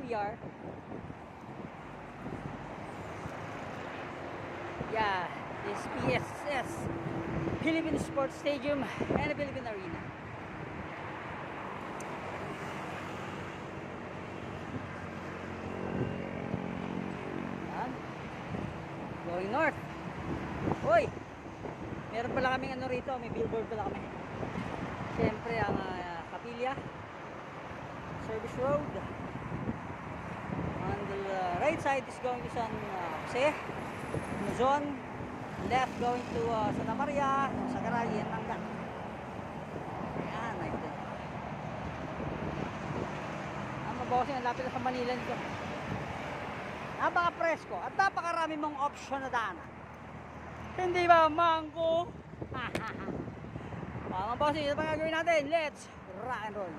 PR. Yeah, this PSS, Philippine Sports Stadium and the Philippine Arena. Yan. Going north. Hoy! Meron pala kaming ano rito, may billboard pala kami. Siyempre ang Kapilya Service Road. On the right side is going to San Jose, Luzon. Left going to Santa Maria, Sagaray, and Mangga. Ayan, right there. Ang mabawasin, ang lapit na sa Manila nito. Napaka-presko at napakarami mong option na daanan. Hindi ba, Mangko? Mga bossing, ito pa gagawin natin. Let's rock and roll.